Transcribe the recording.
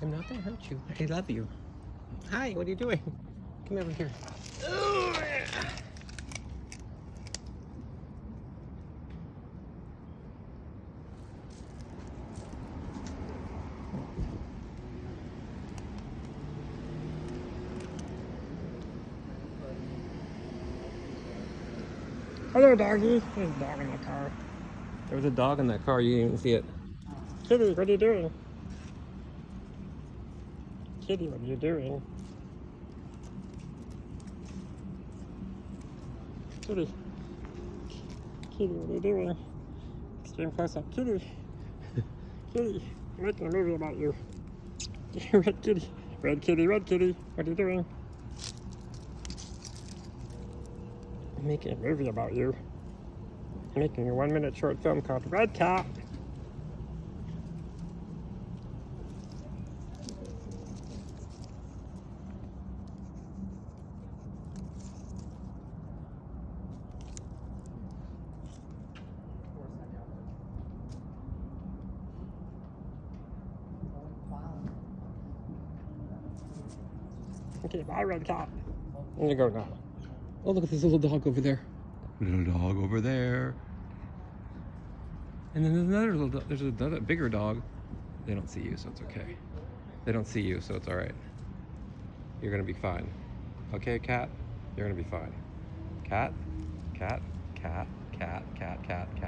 I'm not gonna hurt you. I love you. Hi, what are you doing? Come over here. Hello, doggy. There's a dog in the car. There was a dog in that car. You didn't even see it. Kitty, what are you doing? Kitty, what are you doing? Kitty. Kitty, what are you doing? Extreme close up. Kitty. Kitty, I'm making a movie about you. Red kitty. Red kitty, red kitty. What are you doing? I'm making a movie about you. I'm making a 1-minute short film called Red Cat. Okay, bye, Red Cat. I'm gonna go now. Oh, look at this little dog over there. Little dog over there. And then there's another little dog. There's another bigger dog. They don't see you, so it's okay. They don't see you, so it's all right. You're gonna be fine. Okay, cat? You're gonna be fine. Cat, cat, cat, cat, cat, cat, cat.